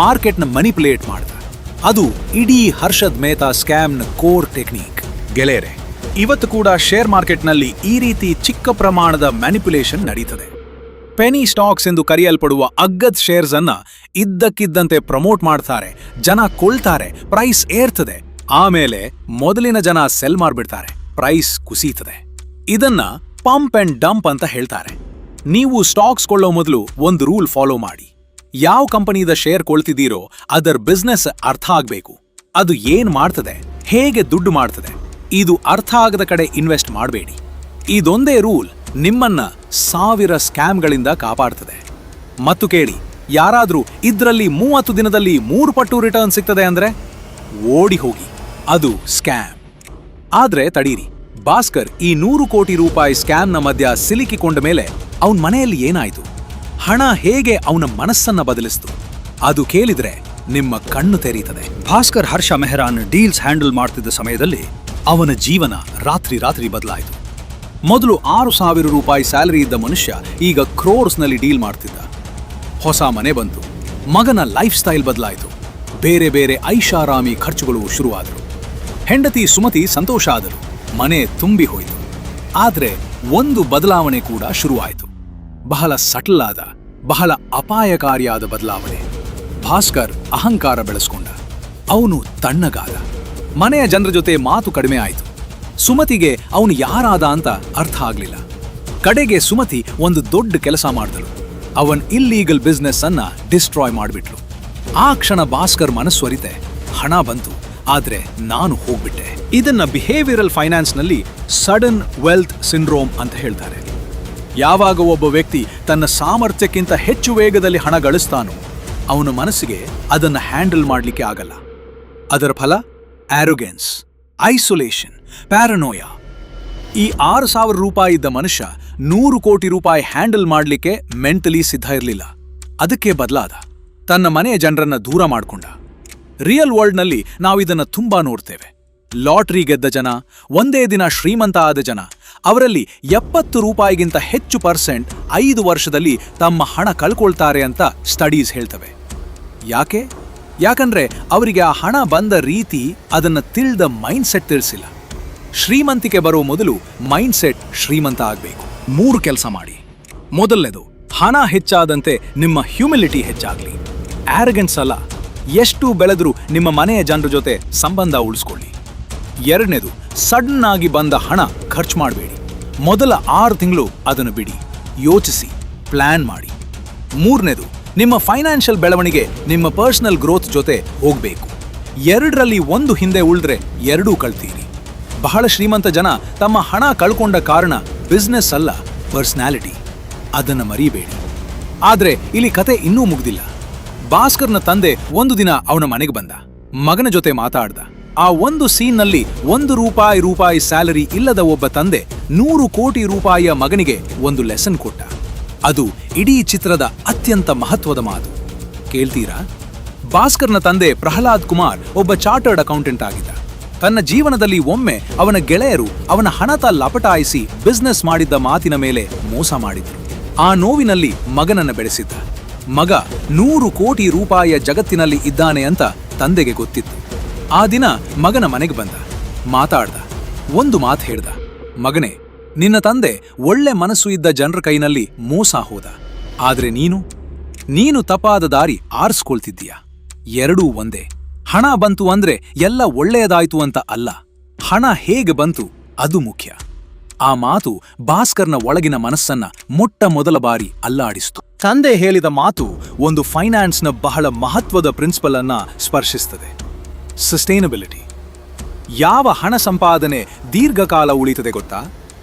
ಮಾರ್ಕೆಟ್ನ ಮನಿಪುಲೇಟ್ ಮಾಡ್ದ. ಅದು ಇಡೀ ಹರ್ಷದ್ ಮೆಹ್ತಾ ಸ್ಕ್ಯಾಮ್ನ ಕೋರ್ ಟೆಕ್ನಿಕ್. ಗೆಳೆಯರೆ, ಇವತ್ತು ಕೂಡ ಶೇರ್ ಮಾರ್ಕೆಟ್ನಲ್ಲಿ ಈ ರೀತಿ ಚಿಕ್ಕ ಪ್ರಮಾಣದ ಮ್ಯಾನಿಪುಲೇಷನ್ ನಡೀತದೆ. ಪೆನಿ ಸ್ಟಾಕ್ಸ್ ಎಂದು ಕರೆಯಲ್ಪಡುವ ಅಗ್ಗದ ಶೇರ್ಸ್ ಅನ್ನ ಇದ್ದಕ್ಕಿದ್ದಂತೆ ಪ್ರಮೋಟ್ ಮಾಡ್ತಾರೆ, ಜನ ಕೊಳ್ಳ್ತಾರೆ, ಪ್ರೈಸ್ ಏರ್ತದೆ. ಆಮೇಲೆ ಮೊದಲಿನ ಜನ ಸೆಲ್ ಮಾಡ್ಬಿಡ್ತಾರೆ, ಪ್ರೈಸ್ ಕುಸೀತದೆ. ಇದನ್ನ ಪಂಪ್ ಅಂಡ್ ಡಂಪ್ ಅಂತ ಹೇಳ್ತಾರೆ. ನೀವು ಸ್ಟಾಕ್ಸ್ ಕೊಳ್ಳೋ ಮೊದಲು ಒಂದು ರೂಲ್ ಫಾಲೋ ಮಾಡಿ. ಯಾವ ಕಂಪನಿದ ಶೇರ್ ಕೊಳ್ತಿದ್ದೀರೋ ಅದರ ಬಿಸ್ನೆಸ್ ಅರ್ಥ ಆಗ್ಬೇಕು. ಅದು ಏನ್ ಮಾಡ್ತದೆ, ಹೇಗೆ ದುಡ್ಡು ಮಾಡ್ತದೆ, ಇದು ಅರ್ಥ ಆಗದ ಕಡೆ ಇನ್ವೆಸ್ಟ್ ಮಾಡಬೇಡಿ. ಇದೊಂದೇ ರೂಲ್ ನಿಮ್ಮನ್ನ 1000 ಸ್ಕ್ಯಾಮ್ಗಳಿಂದ ಕಾಪಾಡ್ತದೆ. ಮತ್ತು ಕೇಳಿ, ಯಾರಾದ್ರೂ ಇದ್ರಲ್ಲಿ 30 ದಿನದಲ್ಲಿ 3 ಪಟ್ಟು ರಿಟರ್ನ್ ಸಿಗ್ತದೆ ಅಂದ್ರೆ ಓಡಿ ಹೋಗಿ, ಅದು ಸ್ಕ್ಯಾಮ್. ಆದ್ರೆ ತಡೀರಿ, ಭಾಸ್ಕರ್ ಈ 100 ಕೋಟಿ ರೂಪಾಯಿ ಸ್ಕ್ಯಾಮ್ನ ಮಧ್ಯ ಸಿಲುಕಿಕೊಂಡ ಮೇಲೆ ಅವನ ಮನೆಯಲ್ಲಿ ಏನಾಯ್ತು? ಹಣ ಹೇಗೆ ಅವನ ಮನಸ್ಸನ್ನ ಬದಲಿಸ್ತು? ಅದು ಕೇಳಿದ್ರೆ ನಿಮ್ಮ ಕಣ್ಣು ತೆರೀತದೆ. ಭಾಸ್ಕರ್ ಹರ್ಷ ಮೆಹರಾನ್ ಡೀಲ್ಸ್ ಹ್ಯಾಂಡಲ್ ಮಾಡ್ತಿದ್ದ ಸಮಯದಲ್ಲಿ ಅವನ ಜೀವನ ರಾತ್ರಿ ಬದಲಾಯಿತು. ಮೊದಲು 6,000 ರೂಪಾಯಿ ಸ್ಯಾಲರಿ ಇದ್ದ ಮನುಷ್ಯ ಈಗ ಕ್ರೋರ್ಸ್ನಲ್ಲಿ ಡೀಲ್ ಮಾಡ್ತಿದ್ದ. ಹೊಸ ಮನೆ ಬಂತು, ಮಗನ ಲೈಫ್ ಸ್ಟೈಲ್ ಬದಲಾಯಿತು, ಬೇರೆ ಬೇರೆ ಐಷಾರಾಮಿ ಖರ್ಚುಗಳು ಶುರುವಾದರು. ಹೆಂಡತಿ ಸುಮತಿ ಸಂತೋಷ ಆದರು, ಮನೆ ತುಂಬಿ ಹೋಯಿತು. ಆದ್ರೆ ಒಂದು ಬದಲಾವಣೆ ಕೂಡ ಶುರುವಾಯಿತು. ಬಹಳ ಸಟಲ್ ಆದ, ಬಹಳ ಅಪಾಯಕಾರಿಯಾದ ಬದಲಾವಣೆ. ಭಾಸ್ಕರ್ ಅಹಂಕಾರ ಬೆಳೆಸ್ಕೊಂಡ. ಅವನು ತಣ್ಣಗಾದ. ಮನೆಯ ಜನರ ಜೊತೆ ಮಾತು ಕಡಿಮೆ ಆಯಿತು. ಸುಮತಿಗೆ ಅವನು ಯಾರಾದ ಅಂತ ಅರ್ಥ ಆಗ್ಲಿಲ್ಲ. ಕಡೆಗೆ ಸುಮತಿ ಒಂದು ದೊಡ್ಡ ಕೆಲಸ ಮಾಡಿದಳು. ಅವನ್ ಇಲ್ಲೀಗಲ್ ಬಿಸ್ನೆಸ್ ಅನ್ನ ಡಿಸ್ಟ್ರಾಯ್ ಮಾಡಿಬಿಟ್ಲು. ಆ ಕ್ಷಣ ಭಾಸ್ಕರ್ ಮನಸ್ಸೊರಿತೆ, ಹಣ ಬಂತು, ಆದ್ರೆ ನಾನು ಹೋಗ್ಬಿಟ್ಟೆ. ಇದನ್ನ ಬಿಹೇವಿಯರಲ್ ಫೈನಾನ್ಸ್ನಲ್ಲಿ ಸಡನ್ ವೆಲ್ತ್ ಸಿಂಡ್ರೋಮ್ ಅಂತ ಹೇಳ್ತಾರೆ. ಯಾವಾಗ ಒಬ್ಬ ವ್ಯಕ್ತಿ ತನ್ನ ಸಾಮರ್ಥ್ಯಕ್ಕಿಂತ ಹೆಚ್ಚು ವೇಗದಲ್ಲಿ ಹಣ ಗಳಿಸ್ತಾನೋ ಅವನ ಮನಸ್ಸಿಗೆ ಅದನ್ನು ಹ್ಯಾಂಡಲ್ ಮಾಡಲಿಕ್ಕೆ ಆಗಲ್ಲ. ಅದರ ಫಲ ಆರೋಗೆನ್ಸ್, ಐಸೋಲೇಷನ್, ಪ್ಯಾರನೋಯಾ. ಈ 6,000 ರೂಪಾಯಿ ಇದ್ದ ಮನುಷ್ಯ 100 ಕೋಟಿ ರೂಪಾಯಿ ಹ್ಯಾಂಡಲ್ ಮಾಡಲಿಕ್ಕೆ ಮೆಂಟಲಿ ಸಿದ್ಧ ಇರಲಿಲ್ಲ. ಅದಕ್ಕೆ ಬದಲಾದ. ತನ್ನ ಮನೆಯ ಜನರನ್ನ ದೂರ ಮಾಡಿಕೊಂಡ. ರಿಯಲ್ ವರ್ಲ್ಡ್ನಲ್ಲಿ ನಾವಿದನ್ನು ತುಂಬಾ ನೋಡ್ತೇವೆ. ಲಾಟ್ರಿ ಗೆದ್ದ ಜನ, ಒಂದೇ ದಿನ ಶ್ರೀಮಂತ ಆದ ಜನ, ಅವರಲ್ಲಿ 70 ರೂಪಾಯಿಗಿಂತ ಹೆಚ್ಚು ಪರ್ಸೆಂಟ್ 5 ವರ್ಷದಲ್ಲಿ ತಮ್ಮ ಹಣ ಕಳ್ಕೊಳ್ತಾರೆ ಅಂತ ಸ್ಟಡೀಸ್ ಹೇಳ್ತವೆ. ಯಾಕಂದ್ರೆ ಅವರಿಗೆ ಆ ಹಣ ಬಂದ ರೀತಿ, ಅದನ್ನ ತಿಳಿದ ಮೈಂಡ್ಸೆಟ್ ತಿಳಿಸಿಲ್ಲ. ಶ್ರೀಮಂತಿಕೆ ಬರೋ ಮೊದಲು ಮೈಂಡ್ಸೆಟ್ ಶ್ರೀಮಂತ ಆಗಬೇಕು. 3 ಕೆಲಸ ಮಾಡಿ. ಮೊದಲನೇದು, ಹಣ ಹೆಚ್ಚಾದಂತೆ ನಿಮ್ಮ ಹ್ಯೂಮಿಲಿಟಿ ಹೆಚ್ಚಾಗ್ಲಿ. ಆರಗೆನ್ಸ್ ಅಲ್ಲ, ಎಷ್ಟು ಬೆಳೆದ್ರೂ ನಿಮ್ಮ ಮನೆಯ ಜನರ ಜೊತೆ ಸಂಬಂಧ ಉಳಿಸ್ಕೊಳ್ಳಿ. 2ನೇದು, ಸಡನ್ ಆಗಿ ಬಂದ ಹಣ ಖರ್ಚು ಮಾಡಬೇಡಿ. ಮೊದಲ 6 ತಿಂಗಳು ಅದನ್ನು ಬಿಡಿ, ಯೋಚಿಸಿ, ಪ್ಲಾನ್ ಮಾಡಿ. 3ನೇದು, ನಿಮ್ಮ ಫೈನಾನ್ಷಿಯಲ್ ಬೆಳವಣಿಗೆ ನಿಮ್ಮ ಪರ್ಸನಲ್ ಗ್ರೋತ್ ಜೊತೆ ಹೋಗಬೇಕು. 2ರಲ್ಲಿ 1 ಹಿಂದೆ ಉಳಿದ್ರೆ 2 ಕಳ್ತೀರಿ. ಬಹಳ ಶ್ರೀಮಂತ ಜನ ತಮ್ಮ ಹಣ ಕಳ್ಕೊಂಡ ಕಾರಣ ಬಿಸ್ನೆಸ್ ಅಲ್ಲ, ಪರ್ಸನಾಲಿಟಿ. ಅದನ್ನು ಮರಿಬೇಡಿ. ಆದ್ರೆ ಇಲ್ಲಿ ಕತೆ ಇನ್ನೂ ಮುಗ್ದಿಲ್ಲ. ಭಾಸ್ಕರ್ನ ತಂದೆ ಒಂದು ದಿನ ಅವನ ಮನೆಗೆ ಬಂದ. ಮಗನ ಜೊತೆ ಮಾತಾಡ್ದ. ಆ ಒಂದು ಸೀನ್ನಲ್ಲಿ 1 ರೂಪಾಯಿ ಸ್ಯಾಲರಿ ಇಲ್ಲದ ಒಬ್ಬ ತಂದೆ 100 ಕೋಟಿ ರೂಪಾಯಿಯ ಮಗನಿಗೆ ಒಂದು ಲೆಸನ್ ಕೊಟ್ಟ. ಅದು ಇಡೀ ಚಿತ್ರದ ಅತ್ಯಂತ ಮಹತ್ವದ ಮಾತು. ಕೇಳ್ತೀರಾ? ಭಾಸ್ಕರ್ನ ತಂದೆ ಪ್ರಹ್ಲಾದ್ ಕುಮಾರ್ ಒಬ್ಬ ಚಾರ್ಟರ್ಡ್ ಅಕೌಂಟೆಂಟ್ ಆಗಿದ್ದ. ತನ್ನ ಜೀವನದಲ್ಲಿ ಒಮ್ಮೆ ಅವನ ಗೆಳೆಯರು ಅವನ ಹಣತ ಲಪಟಾಯಿಸಿ ಬಿಸ್ನೆಸ್ ಮಾಡಿದ್ದ ಮಾತಿನ ಮೇಲೆ ಮೋಸ ಮಾಡಿದ್ರು. ಆ ನೋವಿನಲ್ಲಿ ಮಗನನ್ನ ಬೆಳೆಸಿದ್ದ. ಮಗ 100 ಕೋಟಿ ರೂಪಾಯಿಯ ಜಗತ್ತಿನಲ್ಲಿ ಇದ್ದಾನೆ ಅಂತ ತಂದೆಗೆ ಗೊತ್ತಿತ್ತು. ಆ ದಿನ ಮಗನ ಮನೆಗೆ ಬಂದ, ಮಾತಾಡ್ದ, ಒಂದು ಮಾತು ಹೇಳ್ದ. ಮಗನೇ, ನಿನ್ನ ತಂದೆ ಒಳ್ಳೆ ಮನಸ್ಸು ಇದ್ದ ಜನರ ಕೈನಲ್ಲಿ ಮೋಸ ಹೋದ. ಆದ್ರೆ ನೀನು ತಪ್ಪಾದ ದಾರಿ ಆರಿಸ್ಕೊಳ್ತಿದ್ದೀಯ. 2 ಒಂದೇ. ಹಣ ಬಂತು ಅಂದ್ರೆ ಎಲ್ಲ ಒಳ್ಳೆಯದಾಯ್ತು ಅಂತ ಅಲ್ಲ, ಹಣ ಹೇಗೆ ಬಂತು ಅದು ಮುಖ್ಯ. ಆ ಮಾತು ಭಾಸ್ಕರ್ನ ಒಳಗಿನ ಮನಸ್ಸನ್ನ ಮೊಟ್ಟ ಮೊದಲ ಬಾರಿ ಅಲ್ಲಾಡಿಸಿತು. ತಂದೆ ಹೇಳಿದ ಮಾತು ಒಂದು ಫೈನಾನ್ಸ್ನ ಬಹಳ ಮಹತ್ವದ ಪ್ರಿನ್ಸಿಪಲ್ ಅನ್ನ ಸ್ಪರ್ಶಿಸುತ್ತದೆ. ಸಸ್ಟೈನಬಿಲಿಟಿ. ಯಾವ ಹಣ ಸಂಪಾದನೆ ದೀರ್ಘಕಾಲ ಉಳಿತದೆ ಗೊತ್ತಾ?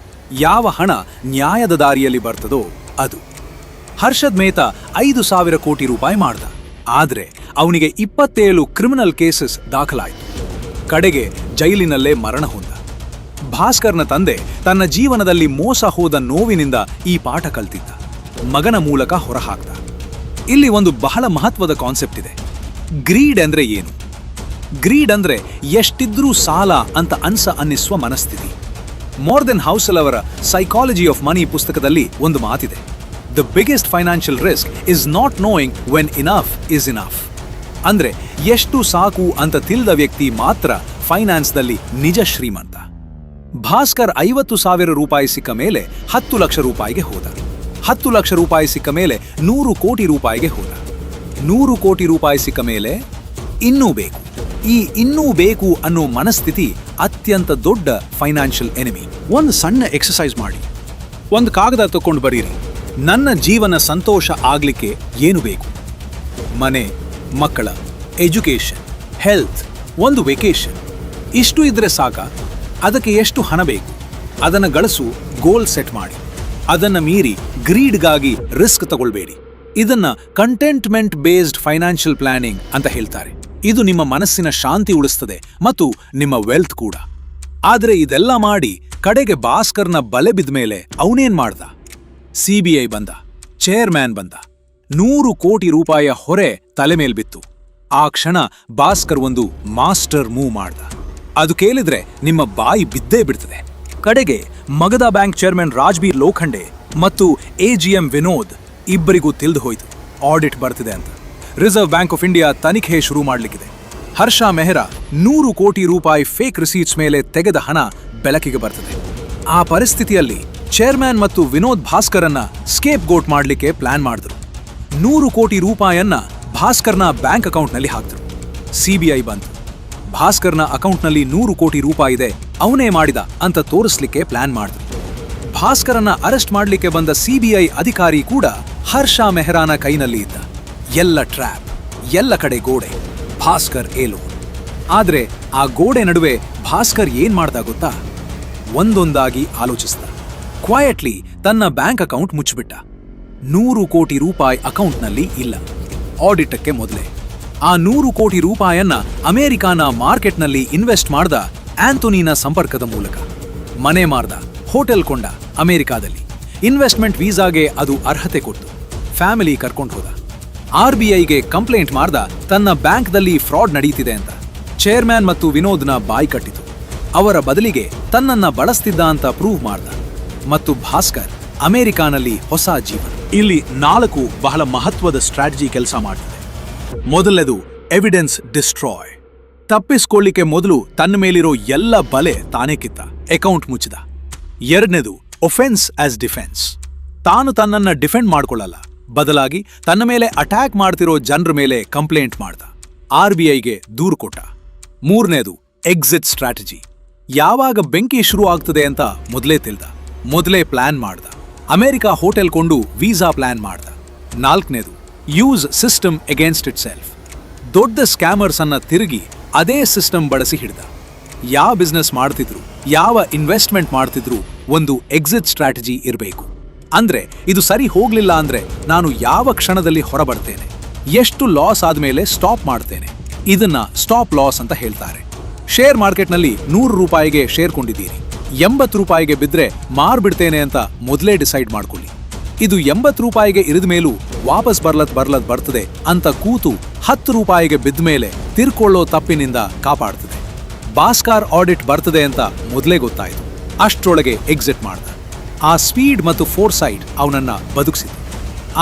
ಯಾವ ಹಣ ನ್ಯಾಯದ ದಾರಿಯಲ್ಲಿ ಬರ್ತದೋ ಅದು. ಹರ್ಷದ್ ಮೇಹ್ತಾ 5,000 ಕೋಟಿ ರೂಪಾಯಿ ಮಾಡ್ದ. ಆದ್ರೆ ಅವನಿಗೆ 27 ಕ್ರಿಮಿನಲ್ ಕೇಸಸ್ ದಾಖಲಾಯಿತು. ಕಡೆಗೆ ಜೈಲಿನಲ್ಲೇ ಮರಣ ಹೊಂದ. ಭಾಸ್ಕರ್ನ ತಂದೆ ತನ್ನ ಜೀವನದಲ್ಲಿ ಮೋಸ ಹೋದ ನೋವಿನಿಂದ ಈ ಪಾಠ ಕಲ್ತಿದ್ದ. ಮಗನ ಮೂಲಕ ಹೊರಹಾಕ್ದ. ಇಲ್ಲಿ ಒಂದು ಬಹಳ ಮಹತ್ವದ ಕಾನ್ಸೆಪ್ಟ್ ಇದೆ. ಗ್ರೀಡ್ ಅಂದ್ರೆ ಏನು? ಗ್ರೀಡ್ ಅಂದ್ರೆ ಎಷ್ಟಿದ್ರೂ ಸಾಲ ಅಂತ ಅನ್ನಿಸುವ ಮನಸ್ಥಿತಿ. ಮೋರ್ದೆನ್ ಹೌಸಲ್ ಅವರ ಸೈಕಾಲಜಿ ಆಫ್ ಮನಿ ಪುಸ್ತಕದಲ್ಲಿ ಒಂದು ಮಾತಿದೆ. The biggest financial risk is not knowing when enough is enough. ಅಂದ್ರೆ ಎಷ್ಟು ಸಾಕು ಅಂತ ತಿಳಿದ ವ್ಯಕ್ತಿ ಮಾತ್ರ ಫೈನಾನ್ಸ್ನಲ್ಲಿ ನಿಜ ಶ್ರೀಮಂತ. ಭಾಸ್ಕರ್ 50,000 ರೂಪಾಯಿ ಸಿಕ್ಕ ಮೇಲೆ 10 ಲಕ್ಷ ರೂಪಾಯಿಗೆ ಹೋದ. 10 ಲಕ್ಷ ರೂಪಾಯಿ ಸಿಕ್ಕ ಮೇಲೆ 100 ಕೋಟಿ ರೂಪಾಯಿಗೆ ಹೋದ. 100 ಕೋಟಿ ರೂಪಾಯಿ ಸಿಕ್ಕ ಮೇಲೆ ಇನ್ನೂ ಬೇಕು. ಈ ಇನ್ನೂ ಬೇಕು ಅನ್ನೋ ಮನಸ್ಥಿತಿ ಅತ್ಯಂತ ದೊಡ್ಡ ಫೈನಾನ್ಷಿಯಲ್ ಎನಿಮಿ. ಒಂದು ಸಣ್ಣ ಎಕ್ಸರ್ಸೈಸ್ ಮಾಡಿ. ಒಂದು ಕಾಗದ ತಕೊಂಡು ಬರೀರಿ. ನನ್ನ ಜೀವನ ಸಂತೋಷ ಆಗ್ಲಿಕ್ಕೆ ಏನು ಬೇಕು? ಮನೆ, ಮಕ್ಕಳ, ಎಜುಕೇಶನ್, ಹೆಲ್ತ್, ಒಂದು ವೆಕೇಶನ್. ಇಷ್ಟು ಇದ್ರೆ ಸಾಕ? ಅದಕ್ಕೆ ಎಷ್ಟು ಹಣ ಬೇಕು? ಅದನ್ನು ಗಳಿಸು, ಗೋಲ್ ಸೆಟ್ ಮಾಡಿ. ಅದನ್ನ ಮೀರಿ ಗ್ರೀಡ್ಗಾಗಿ ರಿಸ್ಕ್ ತಗೊಳ್ಬೇಡಿ. ಇದನ್ನ ಕಂಟೆಂಟ್ಮೆಂಟ್ ಬೇಸ್ಡ್ ಫೈನಾನ್ಷಿಯಲ್ ಪ್ಲಾನಿಂಗ್ ಅಂತ ಹೇಳ್ತಾರೆ. ಇದು ನಿಮ್ಮ ಮನಸ್ಸಿನ ಶಾಂತಿ ಉಳಿಸ್ತದೆ ಮತ್ತು ನಿಮ್ಮ ವೆಲ್ತ್ ಕೂಡ. ಆದ್ರೆ ಇದೆಲ್ಲ ಮಾಡಿ ಕಡೆಗೆ ಭಾಸ್ಕರ್ನ ಬಲೆ ಬಿದ್ದ ಮೇಲೆ ಅವನೇನ್ ಮಾಡ್ದ? CBI ಬಂದ, ಚೇರ್ಮ್ಯಾನ್ ಬಂದ, 100 ಕೋಟಿ ರೂಪಾಯಿಯ ಹೊರೆ ತಲೆ ಮೇಲ್ಬಿತ್ತು. ಆ ಕ್ಷಣ ಭಾಸ್ಕರ್ ಒಂದು ಮಾಸ್ಟರ್ ಮೂವ್ ಮಾಡ್ದ. ಅದು ಕೇಳಿದ್ರೆ ನಿಮ್ಮ ಬಾಯಿ ಬಿದ್ದೇ ಬಿಡ್ತದೆ. ಕಡೆಗೆ ಮಗಧ ಬ್ಯಾಂಕ್ ಚೇರ್ಮನ್ ರಾಜ್ಬೀರ್ ಲೋಖಂಡೆ ಮತ್ತು ಎಜಿಎಂ ವಿನೋದ್ ಇಬ್ಬರಿಗೂ ತಿಳಿದು ಹೋಯಿತು ಆಡಿಟ್ ಬರ್ತಿದೆ ಅಂತ. ರಿಸರ್ವ್ ಬ್ಯಾಂಕ್ ಆಫ್ ಇಂಡಿಯಾ ತನಿಖೆ ಶುರು ಮಾಡಲಿಕ್ಕಿದೆ. ಹರ್ಷ ಮೆಹ್ರಾ 100 ಕೋಟಿ ರೂಪಾಯಿ ಫೇಕ್ ರಿಸೀಟ್ಸ್ ಮೇಲೆ ತೆಗೆದ ಹಣ ಬೆಳಕಿಗೆ ಬರ್ತದೆ. ಆ ಪರಿಸ್ಥಿತಿಯಲ್ಲಿ ಚೇರ್ಮನ್ ಮತ್ತು ವಿನೋದ್ ಭಾಸ್ಕರನ್ನ ಸ್ಕೇಪ್ ಗೋಟ್ ಮಾಡಲಿಕ್ಕೆ ಪ್ಲಾನ್ ಮಾಡಿದ್ರು. 100 ಕೋಟಿ ರೂಪಾಯನ್ನ ಭಾಸ್ಕರ್ನ ಬ್ಯಾಂಕ್ ಅಕೌಂಟ್ನಲ್ಲಿ ಹಾಕಿದ್ರು. ಸಿಬಿಐ ಬಂತು. ಭಾಸ್ಕರ್ನ ಅಕೌಂಟ್ನಲ್ಲಿ 100 ಕೋಟಿ ರೂಪಾಯಿ ಇದೆ, ಅವನೇ ಮಾಡಿದ ಅಂತ ತೋರಿಸ್ಲಿಕ್ಕೆ ಪ್ಲಾನ್ ಮಾಡಿದ್ರು. ಭಾಸ್ಕರನ್ನ ಅರೆಸ್ಟ್ ಮಾಡಲಿಕ್ಕೆ ಬಂದ ಸಿಬಿಐ ಅಧಿಕಾರಿ ಕೂಡ ಹರ್ಷ ಮೆಹ್ರಾನ ಕೈನಲ್ಲಿ ಇದ್ದ. ಎಲ್ಲ ಟ್ರ್ಯಾಪ್, ಎಲ್ಲ ಕಡೆ ಗೋಡೆ, ಭಾಸ್ಕರ್ ಏಲೋ. ಆದ್ರೆ ಆ ಗೋಡೆ ನಡುವೆ ಭಾಸ್ಕರ್ ಏನ್ ಮಾಡ್ದ ಗೊತ್ತಾ? ಒಂದೊಂದಾಗಿ ಆಲೋಚಿಸ್ದ. ಕ್ವಯಟ್ಲಿ ತನ್ನ ಬ್ಯಾಂಕ್ ಅಕೌಂಟ್ ಮುಚ್ಚಿಬಿಟ್ಟ. 100 ಕೋಟಿ ರೂಪಾಯಿ ಅಕೌಂಟ್ನಲ್ಲಿ ಇಲ್ಲ. ಆಡಿಟಕ್ಕೆ ಮೊದಲೇ ಆ 100 ಕೋಟಿ ರೂಪಾಯನ್ನ ಅಮೆರಿಕಾನ ಮಾರ್ಕೆಟ್ನಲ್ಲಿ ಇನ್ವೆಸ್ಟ್ ಮಾಡ್ದ ಆಂಥೋನಿನ ಸಂಪರ್ಕದ ಮೂಲಕ. ಮನೆ ಮಾರ್ದ, ಹೋಟೆಲ್ ಕೊಂಡ ಅಮೆರಿಕಾದಲ್ಲಿ. ಇನ್ವೆಸ್ಟ್ಮೆಂಟ್ ವೀಸಾಗೆ ಅದು ಅರ್ಹತೆ ಕೊಟ್ಟು ಫ್ಯಾಮಿಲಿ ಕರ್ಕೊಂಡು ಹೋದ. RBIಗೆ ಕಂಪ್ಲೇಂಟ್ ಮಾಡ್ದ ತನ್ನ ಬ್ಯಾಂಕ್ದಲ್ಲಿ ಫ್ರಾಡ್ ನಡೀತಿದೆ ಅಂತ. ಚೇರ್ಮನ್ ಮತ್ತು ವಿನೋದ್ನ ಬಾಯಿ ಕಟ್ಟಿತು. ಅವರ ಬದಲಿಗೆ ತನ್ನನ್ನ ಬಳಸ್ತಿದ್ದ ಅಂತ ಪ್ರೂವ್ ಮಾಡ್ದ. ಮತ್ತು ಭಾಸ್ಕರ್ ಅಮೆರಿಕಾನಲ್ಲಿ ಹೊಸ ಜೀವನ. ಇಲ್ಲಿ 4 ಬಹಳ ಮಹತ್ವದ ಸ್ಟ್ರಾಟಜಿ ಕೆಲಸ ಮಾಡ್ತದೆ. ಮೊದಲನೇದು ಎವಿಡೆನ್ಸ್ ಡಿಸ್ಟ್ರಾಯ್. ತಪ್ಪಿಸ್ಕೊಳ್ಳಿಕ್ಕೆ ಮೊದಲು ತನ್ನ ಮೇಲಿರೋ ಎಲ್ಲ ಬಲೆ ತಾನೇ ಕಿತ್ತ, ಅಕೌಂಟ್ ಮುಚ್ಚಿದ. ಎರಡನೇದು ಒಫೆನ್ಸ್ ಆಸ್ ಡಿಫೆನ್ಸ್. ತಾನು ತನ್ನನ್ನ ಡಿಫೆಂಡ್ ಮಾಡ್ಕೊಳ್ಳಲ್ಲ, ಬದಲಾಗಿ ತನ್ನ ಮೇಲೆ ಅಟ್ಯಾಕ್ ಮಾಡ್ತಿರೋ ಜನರ ಮೇಲೆ ಕಂಪ್ಲೇಂಟ್ ಮಾಡ್ದ. RBIಗೆ ದೂರು ಕೊಟ್ಟ. ಮೂರನೇದು ಎಕ್ಸಿಟ್ ಸ್ಟ್ರಾಟಜಿ. ಯಾವಾಗ ಬೆಂಕಿ ಶುರು ಆಗ್ತದೆ ಅಂತ ಮೊದಲೇ ತಿಳ್ದ, ಮೊದಲೇ ಪ್ಲಾನ್ ಮಾಡ್ದ. ಅಮೆರಿಕ ಹೋಟೆಲ್ ಕೊಂಡು ವೀಸಾ ಪ್ಲಾನ್ ಮಾಡ್ದ. ನಾಲ್ಕನೇದು use system against it self. ದೊಡ್ಡ ಸ್ಕ್ಯಾಮರ್ಸ್ ಅನ್ನ ತಿರುಗಿ ಅದೇ ಸಿಸ್ಟಮ್ ಬಳಸಿ ಹಿಡ್ದ. ಯಾವ ಬಿಸ್ನೆಸ್ ಮಾಡ್ತಿದ್ರು, ಯಾವ ಇನ್ವೆಸ್ಟ್ಮೆಂಟ್ ಮಾಡ್ತಿದ್ರು, ಒಂದು ಎಕ್ಸಿಟ್ ಸ್ಟ್ರಾಟಜಿ ಇರಬೇಕು. ಅಂದ್ರೆ ಇದು ಸರಿ ಹೋಗ್ಲಿಲ್ಲ ಅಂದ್ರೆ ನಾನು ಯಾವ ಕ್ಷಣದಲ್ಲಿ ಹೊರಬರ್ತೇನೆ, ಎಷ್ಟು ಲಾಸ್ ಆದ್ಮೇಲೆ ಸ್ಟಾಪ್ ಮಾಡ್ತೇನೆ. ಇದನ್ನ ಸ್ಟಾಪ್ ಲಾಸ್ ಅಂತ ಹೇಳ್ತಾರೆ. ಶೇರ್ ಮಾರ್ಕೆಟ್ನಲ್ಲಿ 100 ರೂಪಾಯಿಗೆ ಶೇರ್ ಕೊಂಡಿದ್ದೀರಿ, 80 ರೂಪಾಯಿಗೆ ಬಿದ್ರೆ ಮಾರ್ಬಿಡ್ತೇನೆ ಅಂತ ಮೊದಲೇ ಡಿಸೈಡ್ ಮಾಡ್ಕೊಳ್ಳಿ. ಇದು 80 ರೂಪಾಯಿಗೆ ಇರಿದ ಮೇಲೂ ವಾಪಸ್ ಬರ್ಲತ್ ಬರ್ತದೆ ಅಂತ ಕೂತು 10 ರೂಪಾಯಿಗೆ ಬಿದ್ದ ಮೇಲೆ ತಿರ್ಕೊಳ್ಳೋ ತಪ್ಪಿನಿಂದ ಕಾಪಾಡ್ತದೆ. ಭಾಸ್ಕರ್ ಆಡಿಟ್ ಬರ್ತದೆ ಅಂತ ಮೊದಲೇ ಗೊತ್ತಾಯಿತು. ಅಷ್ಟರೊಳಗೆ ಎಕ್ಸಿಟ್ ಮಾಡ್ದ. ಆ ಸ್ಪೀಡ್ ಮತ್ತು ಫೋರ್ಸೈಟ್ ಅವನನ್ನ ಬದುಕಿಸಿತು.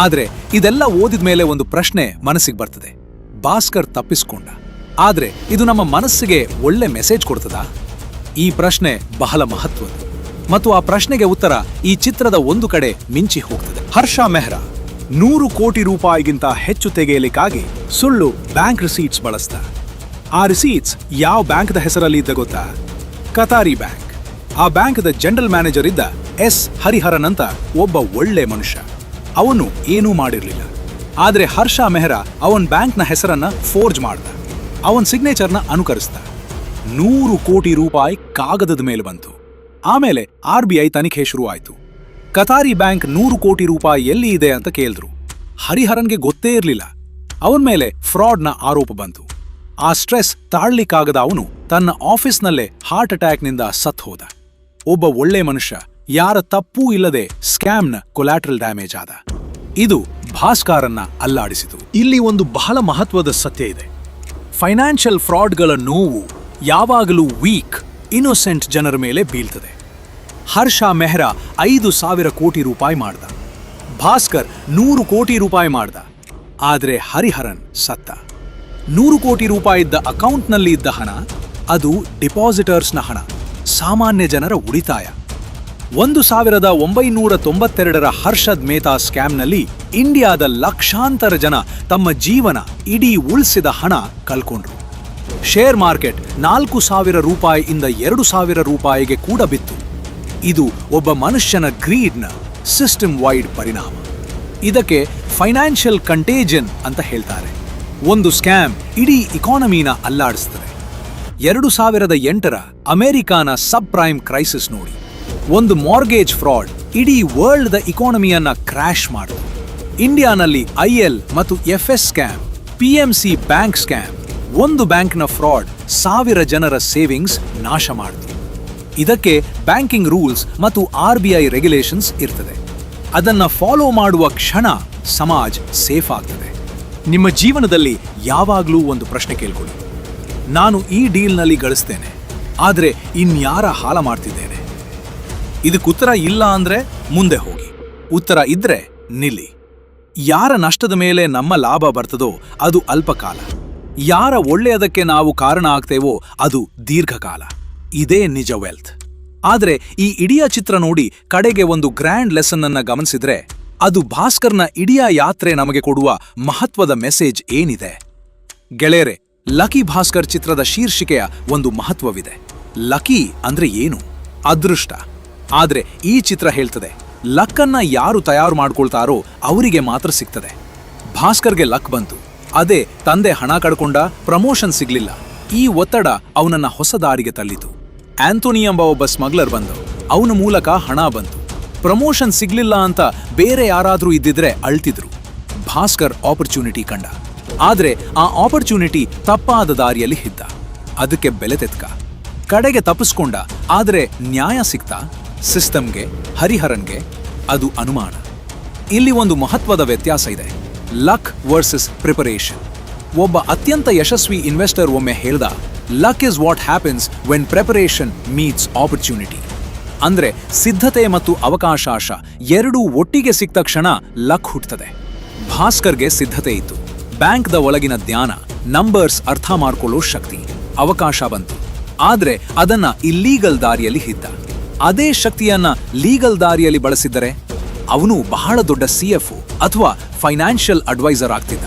ಆದ್ರೆ ಇದೆಲ್ಲ ಓದಿದ ಮೇಲೆ ಒಂದು ಪ್ರಶ್ನೆ ಮನಸ್ಸಿಗೆ ಬರ್ತದೆ. ಭಾಸ್ಕರ್ ತಪ್ಪಿಸ್ಕೊಂಡ, ಆದ್ರೆ ಇದು ನಮ್ಮ ಮನಸ್ಸಿಗೆ ಒಳ್ಳೆ ಮೆಸೇಜ್ ಕೊಡ್ತದಾ? ಈ ಪ್ರಶ್ನೆ ಬಹಳ ಮಹತ್ವದ್ದು. ಮತ್ತು ಆ ಪ್ರಶ್ನೆಗೆ ಉತ್ತರ ಈ ಚಿತ್ರದ ಒಂದು ಕಡೆ ಮಿಂಚಿ ಹೋಗ್ತದೆ. ಹರ್ಷ ಮೆಹ್ರಾ 100 ಕೋಟಿ ರೂಪಾಯಿಗಿಂತ ಹೆಚ್ಚು ತೆಗೆಯಲಿಕ್ಕಾಗಿ ಸುಳ್ಳು ಬ್ಯಾಂಕ್ ರಿಸೀಟ್ಸ್ ಬಳಸ್ದ. ಆ ರಿಸೀಟ್ಸ್ ಯಾವ ಬ್ಯಾಂಕ್ದ ಹೆಸರಲ್ಲಿ ಇದ್ದ ಗೊತ್ತಾ? Qatari bank. ಆ ಬ್ಯಾಂಕ್ದ ಜನರಲ್ ಮ್ಯಾನೇಜರ್ ಇದ್ದ S ಹರಿಹರನ್ ಅಂತ ಒಬ್ಬ ಒಳ್ಳೆ ಮನುಷ್ಯ. ಅವನು ಏನೂ ಮಾಡಿರ್ಲಿಲ್ಲ. ಆದ್ರೆ ಹರ್ಷ ಮೆಹ್ರಾ ಅವನ್ ಬ್ಯಾಂಕ್ನ ಹೆಸರನ್ನ ಫೋರ್ಜ್ ಮಾಡ್ದ. ಅವನ್ ಸಿಗ್ನೇಚರ್ನ ಅನುಕರಿಸ್ದ. 100 ಕೋಟಿ ರೂಪಾಯಿ ಕಾಗದದ ಮೇಲೆ ಬಂತು. ಆಮೇಲೆ RBI ತನಿಖೆ ಶುರು ಆಯ್ತು. ಕತಾರಿ ಬ್ಯಾಂಕ್ 100 ಕೋಟಿ ರೂಪಾಯಿ ಎಲ್ಲಿ ಇದೆ ಅಂತ ಕೇಳಿದ್ರು. ಹರಿಹರನ್ಗೆ ಗೊತ್ತೇ ಇರಲಿಲ್ಲ. ಅವನ ಮೇಲೆ ಫ್ರಾಡ್ನ ಆರೋಪ ಬಂತು. ಆ ಸ್ಟ್ರೆಸ್ ತಾಳ್ಲಿಕ್ಕಾಗದ ಅವನು ತನ್ನ ಆಫೀಸ್ನಲ್ಲೇ ಹಾರ್ಟ್ ಅಟ್ಯಾಕ್ನಿಂದ ಸತ್ ಹೋದ. ಒಬ್ಬ ಒಳ್ಳೆ ಮನುಷ್ಯ, ಯಾರ ತಪ್ಪೂ ಇಲ್ಲದೆ ಸ್ಕ್ಯಾಮ್ನ ಕೊಲ್ಯಾಟ್ರಲ್ ಡ್ಯಾಮೇಜ್ ಆದ. ಇದು ಭಾಸ್ಕರನ್ನ ಅಲ್ಲಾಡಿಸಿತು. ಇಲ್ಲಿ ಒಂದು ಬಹಳ ಮಹತ್ವದ ಸತ್ಯ ಇದೆ. ಫೈನಾನ್ಷಿಯಲ್ ಫ್ರಾಡ್ಗಳ ನೋವು ಯಾವಾಗಲೂ ವೀಕ್, ಇನ್ನೋಸೆಂಟ್ ಜನರ ಮೇಲೆ ಬೀಳ್ತದೆ. ಹರ್ಷ ಮೆಹ್ರಾ 5,000 ಕೋಟಿ ರೂಪಾಯಿ ಮಾಡ್ದ. ಭಾಸ್ಕರ್ 100 ಕೋಟಿ ರೂಪಾಯಿ ಮಾಡ್ದ. ಆದ್ರೆ ಹರಿಹರನ್ ಸತ್ತ. 100 ಕೋಟಿ ರೂಪಾಯಿ ಇದ್ದ ಅಕೌಂಟ್ನಲ್ಲಿ ಇದ್ದ ಹಣ, ಅದು ಡಿಪಾಸಿಟರ್ಸ್ನ ಹಣ, ಸಾಮಾನ್ಯ ಜನರ ಉಳಿತಾಯ. 1992ರ ಹರ್ಷದ್ ಮೇಹ್ತಾ ಸ್ಕ್ಯಾಮ್ನಲ್ಲಿ ಇಂಡಿಯಾದ ಲಕ್ಷಾಂತರ ಜನ ತಮ್ಮ ಜೀವನ ಇಡೀ ಉಳಿಸಿದ ಹಣ ಕಳ್ಕೊಂಡ್ರು. ಶೇರ್ ಮಾರ್ಕೆಟ್ 4,000 ರೂಪಾಯಿಯಿಂದ 2,000 ರೂಪಾಯಿಗೆ ಕೂಡ ಬಿತ್ತು. ಇದು ಒಬ್ಬ ಮನುಷ್ಯನ ಗ್ರೀಡ್ನ ಸಿಸ್ಟಮ್ ವೈಡ್ ಪರಿಣಾಮ. ಇದಕ್ಕೆ ಫೈನಾನ್ಷಿಯಲ್ ಕಂಟೇಜನ್ ಅಂತ ಹೇಳ್ತಾರೆ. ಒಂದು ಸ್ಕ್ಯಾಮ್ ಇಡೀ ಇಕಾನಮಿನ ಅಲ್ಲಾಡಿಸ್ತದೆ. 2008ರ ಅಮೆರಿಕಾನ ಸಬ್ ಪ್ರೈಮ್ ಕ್ರೈಸಿಸ್ ನೋಡಿ. ಒಂದು ಮಾರ್ಗೇಜ್ ಫ್ರಾಡ್ ಇಡೀ ವರ್ಲ್ಡ್ದ ಇಕಾನಮಿಯನ್ನ ಕ್ರ್ಯಾಶ್ ಮಾಡಿತು. ಇಂಡಿಯಾನಲ್ಲಿ IL ಮತ್ತು FS scam, PMC bank scam, ಒಂದು ಬ್ಯಾಂಕ್ನ ಫ್ರಾಡ್ 1,000 ಜನರ ಸೇವಿಂಗ್ಸ್ ನಾಶ ಮಾಡಿತು. ಇದಕ್ಕೆ ಬ್ಯಾಂಕಿಂಗ್ ರೂಲ್ಸ್ ಮತ್ತು RBI ರೆಗ್ಯುಲೇಷನ್ಸ್ ಇರ್ತದೆ. ಅದನ್ನ ಫಾಲೋ ಮಾಡುವ ಕ್ಷಣ ಸಮಾಜ್ ಸೇಫ್ ಆಗ್ತದೆ. ನಿಮ್ಮ ಜೀವನದಲ್ಲಿ ಯಾವಾಗಲೂ ಒಂದು ಪ್ರಶ್ನೆ ಕೇಳ್ಕೊಳ್ಳಿ, ನಾನು ಈ ಡೀಲ್ನಲ್ಲಿ ಗಳಿಸ್ತೇನೆ, ಆದರೆ ಇನ್ಯಾರ ಹಾಳ ಮಾಡ್ತಿದ್ದೇನೆ? ಇದಕ್ಕೆ ಉತ್ತರ ಇಲ್ಲ ಅಂದ್ರೆ ಮುಂದೆ ಹೋಗಿ, ಉತ್ತರ ಇದ್ರೆ ನಿಲ್ಲಿ. ಯಾರ ನಷ್ಟದ ಮೇಲೆ ನಮ್ಮ ಲಾಭ ಬರ್ತದೋ ಅದು ಅಲ್ಪಕಾಲ, ಯಾರ ಒಳ್ಳೆಯದಕ್ಕೆ ನಾವು ಕಾರಣ ಆಗ್ತೇವೋ ಅದು ದೀರ್ಘಕಾಲ. ಇದೇ ನಿಜ ವೆಲ್ತ್. ಆದ್ರೆ ಈ ಇಡೀ ಚಿತ್ರ ನೋಡಿ ಕಡೆಗೆ ಒಂದು ಗ್ರ್ಯಾಂಡ್ ಲೆಸನ್ ಅನ್ನ ಗಮನಿಸಿದ್ರೆ ಅದು ಭಾಸ್ಕರ್ನ ಇಡೀ ಯಾತ್ರೆ ನಮಗೆ ಕೊಡುವ ಮಹತ್ವದ ಮೆಸೇಜ್ ಏನಿದೆ? ಗೆಳೆಯರೆ, ಲಕ್ಕಿ ಭಾಸ್ಕರ್ ಚಿತ್ರದ ಶೀರ್ಷಿಕೆಯ ಒಂದು ಮಹತ್ವವಿದೆ. ಲಕ್ಕಿ ಅಂದ್ರೆ ಏನು? ಅದೃಷ್ಟ. ಆದ್ರೆ ಈ ಚಿತ್ರ ಹೇಳ್ತದೆ, ಲಕ್ಕನ್ನ ಯಾರು ತಯಾರು ಮಾಡ್ಕೊಳ್ತಾರೋ ಅವರಿಗೆ ಮಾತ್ರ ಸಿಗ್ತದೆ. ಭಾಸ್ಕರ್ಗೆ ಲಕ್ ಬಂತು, ಅದೇ ತಂದೆ ಹಣ ಕಳ್ಕೊಂಡ, ಪ್ರಮೋಷನ್ ಸಿಗ್ಲಿಲ್ಲ. ಈ ಒತ್ತಡ ಅವನನ್ನ ಹೊಸ ದಾರಿಗೆ ತಳ್ಳಿತು. ಆಂಥೋನಿ ಎಂಬ ಒಬ್ಬ ಸ್ಮಗ್ಲರ್ ಬಂದು ಅವನ ಮೂಲಕ ಹಣ ಬಂತು. ಪ್ರಮೋಷನ್ ಸಿಗ್ಲಿಲ್ಲ ಅಂತ ಬೇರೆ ಯಾರಾದ್ರೂ ಇದ್ದಿದ್ರೆ ಅಳ್ತಿದ್ರು. ಭಾಸ್ಕರ್ ಆಪರ್ಚುನಿಟಿ ಕಂಡ, ಆದ್ರೆ ಆ ಆಪರ್ಚುನಿಟಿ ತಪ್ಪಾದ ದಾರಿಯಲ್ಲಿ ಇದ್ದ. ಅದಕ್ಕೆ ಬೆಲೆ ತೆತ್ಕ, ಕಡೆಗೆ ತಪ್ಪಿಸ್ಕೊಂಡ. ಆದ್ರೆ ನ್ಯಾಯ ಸಿಗ್ತಾ? ಸಿಸ್ಟಮ್ಗೆ, ಹರಿಹರನ್ಗೆ? ಅದು ಅನುಮಾನ. ಇಲ್ಲಿ ಒಂದು ಮಹತ್ವದ ವ್ಯತ್ಯಾಸ ಇದೆ, ಲಕ್ ವರ್ಸಸ್ ಪ್ರಿಪರೇಷನ್. ಒಬ್ಬ ಅತ್ಯಂತ ಯಶಸ್ವಿ ಇನ್ವೆಸ್ಟರ್ ಒಮ್ಮೆ ಹೇಳ್ದ, luck is what happens when preparation meets opportunity. ಅಂದ್ರೆ ಸಿದ್ಧತೆ ಮತ್ತು ಅವಕಾಶ ಎರಡೂ ಒಟ್ಟಿಗೆ ಸಿಕ್ಕ ತಕ್ಷಣ ಲಕ್ ಹುಟ್ಟುತ್ತದೆ. ಭಾಸ್ಕರ್ಗೆ ಸಿದ್ಧತೆ ಇತ್ತು, ಬ್ಯಾಂಕ್ದ ಒಳಗಿನ ಜ್ಞಾನ, ನಂಬರ್ಸ್ ಅರ್ಥ ಮಾಡ್ಕೊಳ್ಳೋ ಶಕ್ತಿ, ಅವಕಾಶ ಬಂತು. ಆದ್ರೆ ಅದನ್ನ ಇಲ್ಲೀಗಲ್ ದಾರಿಯಲ್ಲಿ ಇದ್ದ. ಅದೇ ಶಕ್ತಿಯನ್ನ ಲೀಗಲ್ ದಾರಿಯಲ್ಲಿ ಬಳಸಿದ್ದರೆ ಅವನು ಬಹಳ ದೊಡ್ಡ CFO ಅಥವಾ ಫೈನಾನ್ಷಿಯಲ್ ಅಡ್ವೈಸರ್ ಆಗ್ತಿದ್ದ.